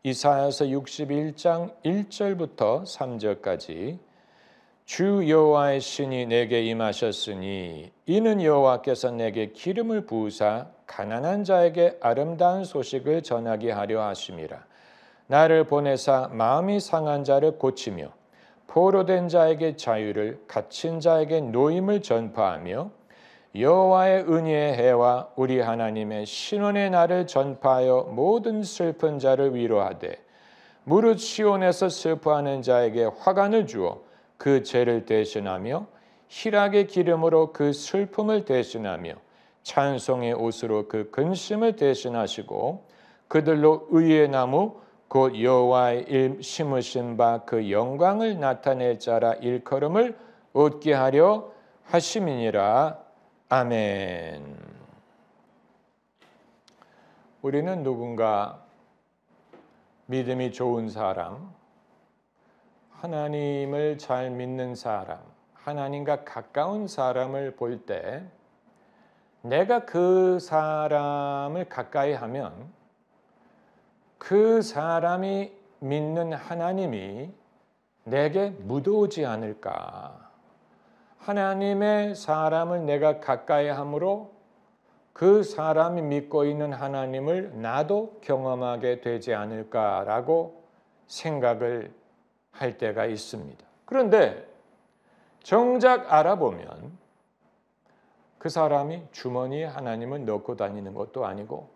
이사야서 61장 1절부터 3절까지 주 여호와의 신이 내게 임하셨으니 이는 여호와께서 내게 기름을 부으사 가난한 자에게 아름다운 소식을 전하게 하려 하심이라. 나를 보내사 마음이 상한 자를 고치며 포로된 자에게 자유를, 갇힌 자에게 노임을 전파하며 여호와의 은혜의 해와 우리 하나님의 신원의 날을 전파하여 모든 슬픈 자를 위로하되 무릇 시온에서 슬퍼하는 자에게 화관을 주어 그 죄를 대신하며 희락의 기름으로 그 슬픔을 대신하며 찬송의 옷으로 그 근심을 대신하시고 그들로 의의 나무 곧 여호와의 심으신 바 그 영광을 나타낼 자라 일컬음을 얻게 하려 하심이니라. 아멘. 우리는 누군가 믿음이 좋은 사람, 하나님을 잘 믿는 사람, 하나님과 가까운 사람을 볼 때 내가 그 사람을 가까이 하면 그 사람이 믿는 하나님이 내게 묻어오지 않을까. 하나님의 사람을 내가 가까이 함으로 그 사람이 믿고 있는 하나님을 나도 경험하게 되지 않을까라고 생각을 할 때가 있습니다. 그런데 정작 알아보면 그 사람이 주머니에 하나님을 넣고 다니는 것도 아니고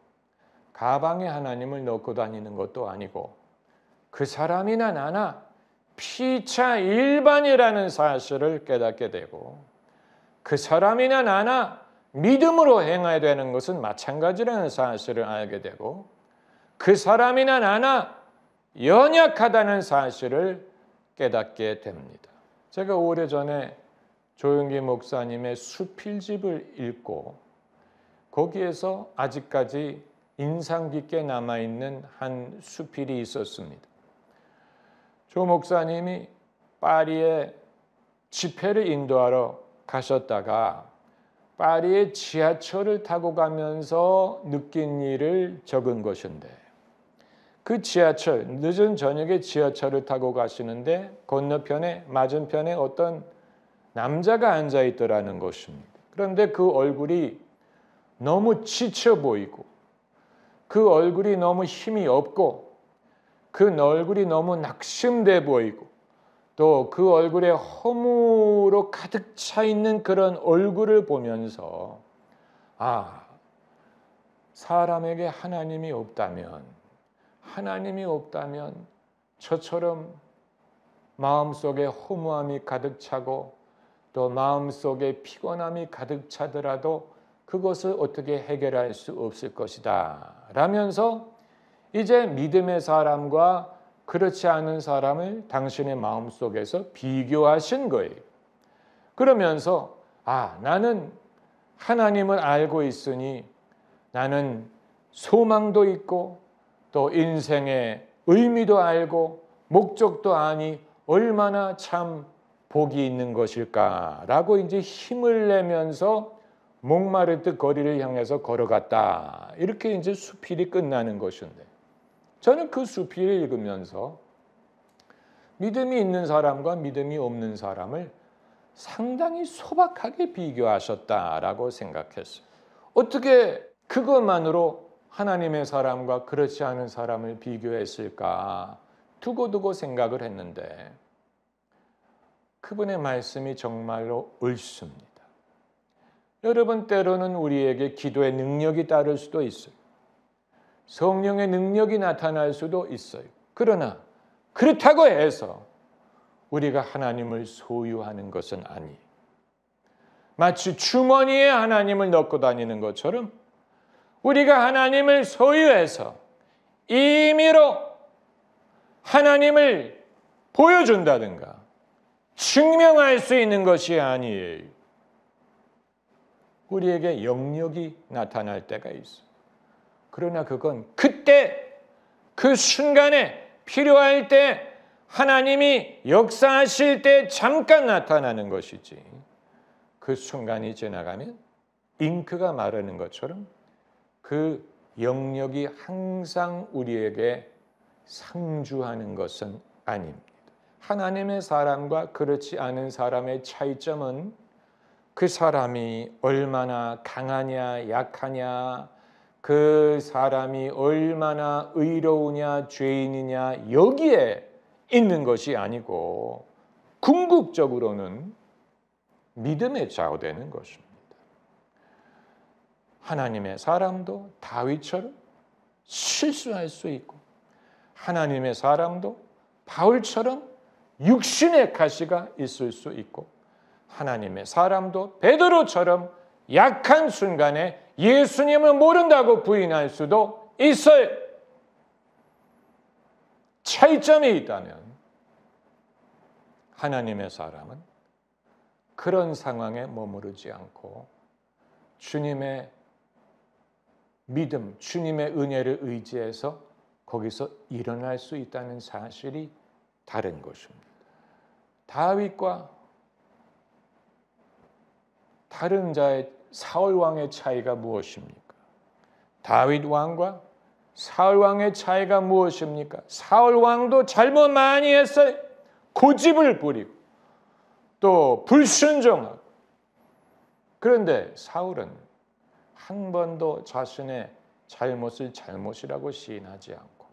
가방에 하나님을 넣고 다니는 것도 아니고 그 사람이나 나나 피차 일반이라는 사실을 깨닫게 되고 그 사람이나 나나 믿음으로 행해야 되는 것은 마찬가지라는 사실을 알게 되고 그 사람이나 나나 연약하다는 사실을 깨닫게 됩니다. 제가 오래전에 조용기 목사님의 수필집을 읽고 거기에서 아직까지 인상 깊게 남아있는 한 수필이 있었습니다. 조 목사님이 파리에 집회를 인도하러 가셨다가 파리의 지하철을 타고 가면서 느낀 일을 적은 것인데 그 지하철, 늦은 저녁에 지하철을 타고 가시는데 건너편에 맞은편에 어떤 남자가 앉아 있더라는 것입니다. 그런데 그 얼굴이 너무 지쳐 보이고 그 얼굴이 너무 힘이 없고 그 얼굴이 너무 낙심돼 보이고 또 그 얼굴에 허무로 가득 차 있는 그런 얼굴을 보면서 사람에게 하나님이 없다면 저처럼 마음속에 허무함이 가득 차고 또 마음속에 피곤함이 가득 차더라도 그것을 어떻게 해결할 수 없을 것이다 라면서 이제 믿음의 사람과 그렇지 않은 사람을 당신의 마음속에서 비교하신 거예요. 그러면서 나는 하나님을 알고 있으니 나는 소망도 있고 또 인생의 의미도 알고 목적도 아니 얼마나 참 복이 있는 것일까라고 이제 힘을 내면서 목마르듯 거리를 향해서 걸어갔다. 이렇게 이제 수필이 끝나는 것인데 저는 그 수필을 읽으면서 믿음이 있는 사람과 믿음이 없는 사람을 상당히 소박하게 비교하셨다라고 생각했어요. 어떻게 그것만으로 하나님의 사람과 그렇지 않은 사람을 비교했을까 두고두고 생각을 했는데 그분의 말씀이 정말로 옳습니다. 여러분 때로는 우리에게 기도의 능력이 따를 수도 있어요. 성령의 능력이 나타날 수도 있어요. 그러나 그렇다고 해서 우리가 하나님을 소유하는 것은 아니에요. 마치 주머니에 하나님을 넣고 다니는 것처럼 우리가 하나님을 소유해서 임의로 하나님을 보여준다든가 증명할 수 있는 것이 아니에요. 우리에게 영역이 나타날 때가 있어요. 그러나 그건 그때 그 순간에 필요할 때 하나님이 역사하실 때 잠깐 나타나는 것이지 그 순간이 지나가면 잉크가 마르는 것처럼 그 영역이 항상 우리에게 상주하는 것은 아닙니다. 하나님의 사람과 그렇지 않은 사람의 차이점은 그 사람이 얼마나 강하냐 약하냐, 그 사람이 얼마나 의로우냐 죄인이냐 여기에 있는 것이 아니고 궁극적으로는 믿음에 좌우되는 것입니다. 하나님의 사람도 다윗처럼 실수할 수 있고, 하나님의 사람도 바울처럼 육신의 가시가 있을 수 있고, 하나님의 사람도 베드로처럼 약한 순간에 예수님을 모른다고 부인할 수도 있어요. 차이점이 있다면 하나님의 사람은 그런 상황에 머무르지 않고 주님의 믿음, 주님의 은혜를 의지해서 거기서 일어날 수 있다는 사실이 다른 것입니다. 다윗과 다른 자의 사울 왕의 차이가 무엇입니까? 다윗 왕과 사울 왕의 차이가 무엇입니까? 사울 왕도 잘못 많이 했어요. 고집을 부리고 또 불순종하고. 그런데 사울은 한 번도 자신의 잘못을 잘못이라고 시인하지 않고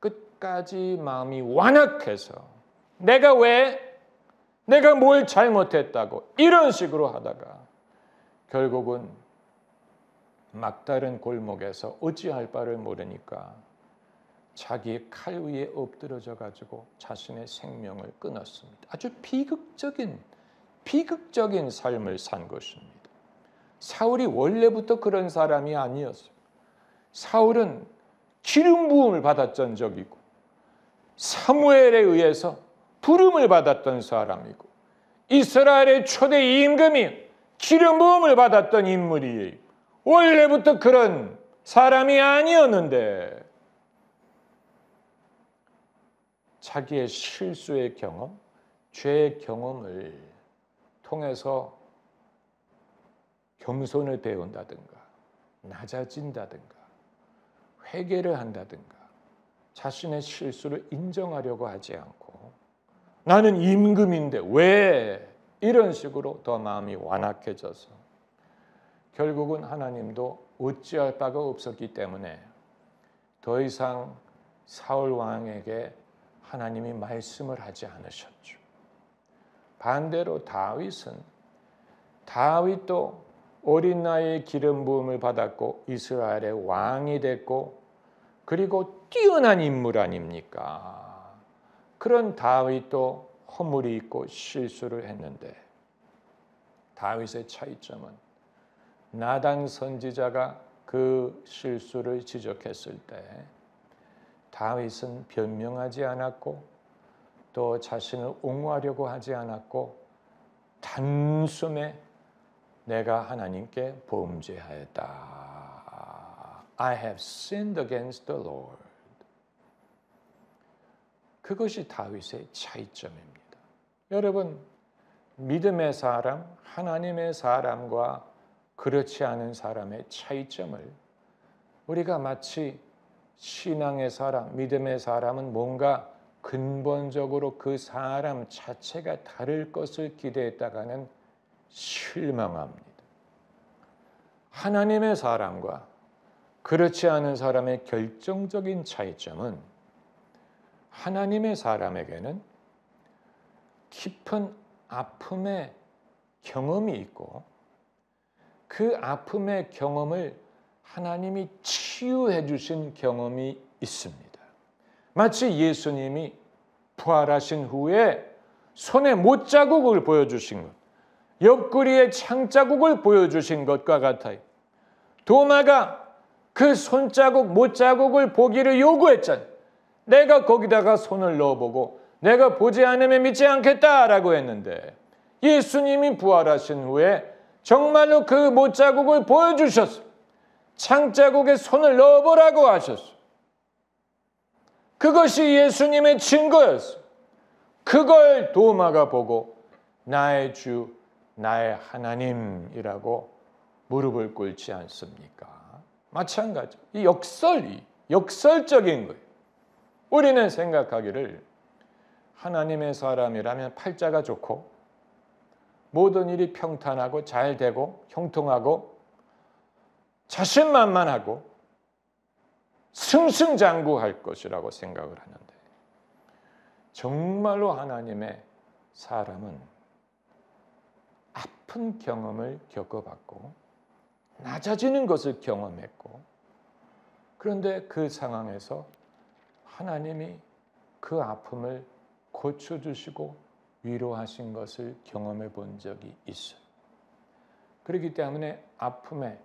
끝까지 마음이 완악해서 내가 뭘 잘못했다고 이런 식으로 하다가 결국은 막다른 골목에서 어찌할 바를 모르니까 자기의 칼 위에 엎드러져 가지고 자신의 생명을 끊었습니다. 아주 비극적인 삶을 산 것입니다. 사울이 원래부터 그런 사람이 아니었어요. 사울은 기름 부음을 받았던 적이고 사무엘에 의해서 부름을 받았던 사람이고 이스라엘의 초대 임금이 기름 부음을 받았던 인물이에요. 원래부터 그런 사람이 아니었는데 자기의 실수의 경험, 죄의 경험을 통해서 겸손을 배운다든가 낮아진다든가 회개를 한다든가 자신의 실수를 인정하려고 하지 않고 나는 임금인데 왜 이런 식으로 더 마음이 완악해져서 결국은 하나님도 어찌할 바가 없었기 때문에 더 이상 사울 왕에게 하나님이 말씀을 하지 않으셨죠. 반대로 다윗도 어린 나이에 기름 부음을 받았고 이스라엘의 왕이 됐고 그리고 뛰어난 인물 아닙니까? 그런 다윗도 허물이 있고 실수를 했는데 다윗의 차이점은 나단 선지자가 그 실수를 지적했을 때 다윗은 변명하지 않았고 또 자신을 옹호하려고 하지 않았고 단숨에 내가 하나님께 범죄하였다. I have sinned against the Lord. 그것이 다윗의 차이점입니다. 여러분, 믿음의 사람, 하나님의 사람과 그렇지 않은 사람의 차이점을 우리가 마치 신앙의 사람, 믿음의 사람은 뭔가 근본적으로 그 사람 자체가 다를 것을 기대했다가는 실망합니다. 하나님의 사람과 그렇지 않은 사람의 결정적인 차이점은 하나님의 사람에게는 깊은 아픔의 경험이 있고 그 아픔의 경험을 하나님이 치유해 주신 경험이 있습니다. 마치 예수님이 부활하신 후에 손에 못자국을 보여주신 것, 옆구리에 창자국을 보여주신 것과 같아요. 도마가 그 손자국, 못자국을 보기를 요구했잖아요. 내가 거기다가 손을 넣어보고 내가 보지 않으면 믿지 않겠다라고 했는데 예수님이 부활하신 후에 정말로 그 못자국을 보여주셨어요. 창자국에 손을 넣어보라고 하셨어요. 그것이 예수님의 증거였어요. 그걸 도마가 보고 나의 주, 나의 하나님이라고 무릎을 꿇지 않습니까? 마찬가지. 이 역설적인 거예요. 우리는 생각하기를 하나님의 사람이라면 팔자가 좋고 모든 일이 평탄하고 잘 되고 형통하고 자신만만하고 승승장구할 것이라고 생각을 하는데, 정말로 하나님의 사람은 아픈 경험을 겪어봤고 낮아지는 것을 경험했고, 그런데 그 상황에서 하나님이 그 아픔을 고쳐주시고 위로하신 것을 경험해 본 적이 있어요. 그렇기 때문에 아픔에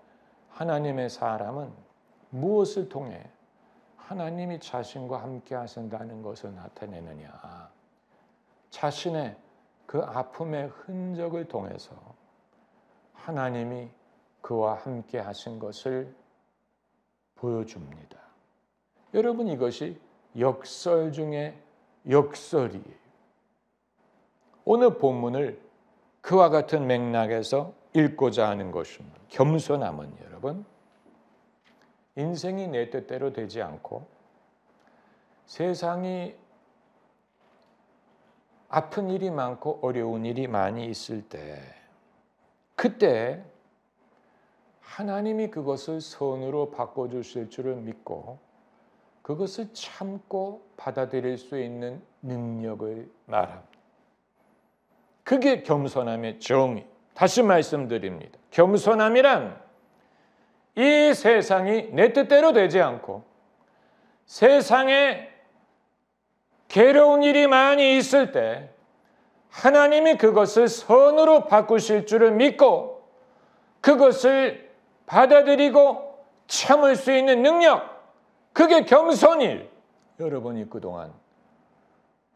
하나님의 사람은 무엇을 통해 하나님이 자신과 함께 하신다는 것을 나타내느냐, 자신의 그 아픔의 흔적을 통해서 하나님이 그와 함께 하신 것을 보여줍니다. 여러분, 이것이 역설 중에 역설이에요. 오늘 본문을 그와 같은 맥락에서 읽고자 하는 것입니다. 겸손함은 여러분, 인생이 내 뜻대로 되지 않고 세상이 아픈 일이 많고 어려운 일이 많이 있을 때, 그때 하나님이 그것을 선으로 바꿔주실 줄을 믿고 그것을 참고 받아들일 수 있는 능력을 말합니다. 그게 겸손함의 정의. 다시 말씀드립니다. 겸손함이란 이 세상이 내 뜻대로 되지 않고 세상에 괴로운 일이 많이 있을 때 하나님이 그것을 선으로 바꾸실 줄을 믿고 그것을 받아들이고 참을 수 있는 능력, 그게 겸손일. 여러분이 그동안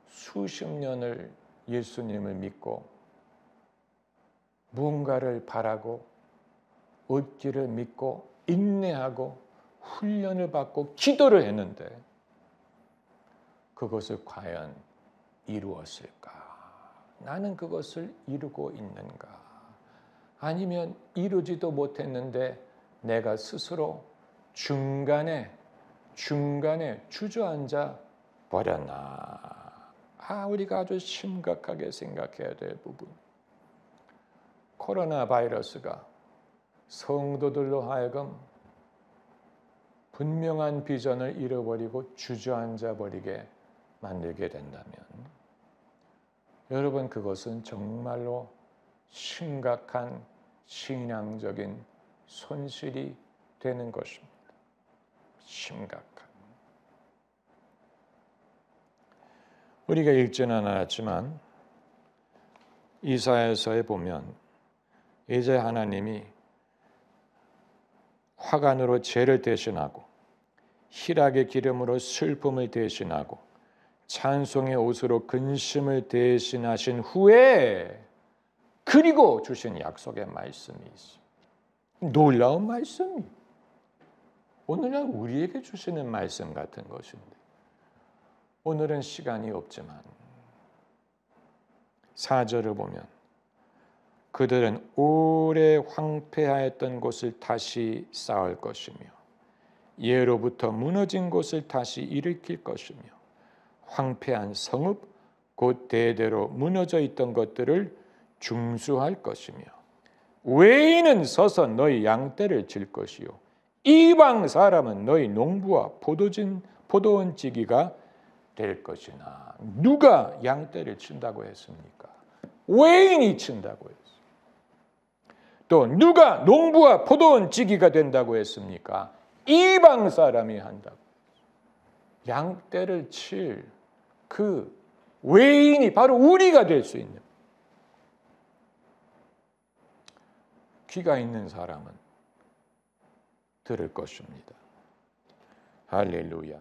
수십 년을 예수님을 믿고 무언가를 바라고 얻기를 믿고 인내하고 훈련을 받고 기도를 했는데 그것을 과연 이루었을까? 나는 그것을 이루고 있는가? 아니면 이루지도 못했는데 내가 스스로 중간에 주저앉아 버렸나? 우리가 아주 심각하게 생각해야 될 부분. 코로나 바이러스가 성도들로 하여금 분명한 비전을 잃어버리고 주저앉아 버리게 만들게 된다면, 여러분, 그것은 정말로 심각한 신앙적인 손실이 되는 것입니다. 심각한. 우리가 읽지는 않았지만 이사야서에 보면 이제 하나님이 화관으로 죄를 대신하고 희락의 기름으로 슬픔을 대신하고 찬송의 옷으로 근심을 대신하신 후에 그리고 주신 약속의 말씀이 있어요. 놀라운 말씀이 오늘날 우리에게 주시는 말씀 같은 것인데, 오늘은 시간이 없지만 4절을 보면 그들은 오래 황폐하였던 곳을 다시 쌓을 것이며 예로부터 무너진 곳을 다시 일으킬 것이며 황폐한 성읍 곧 대대로 무너져 있던 것들을 중수할 것이며 외인은 서서 너희 양떼를 칠 것이요 이방 사람은 너희 농부와 포도원 지기가 될 것이나. 누가 양떼를 친다고 했습니까? 외인이 친다고 했어요. 또 누가 농부와 포도원 지기가 된다고 했습니까? 이방 사람이 한다고. 양떼를 칠 그 외인이 바로 우리가 될 수 있는, 귀가 있는 사람은 들을 것입니다. 할렐루야.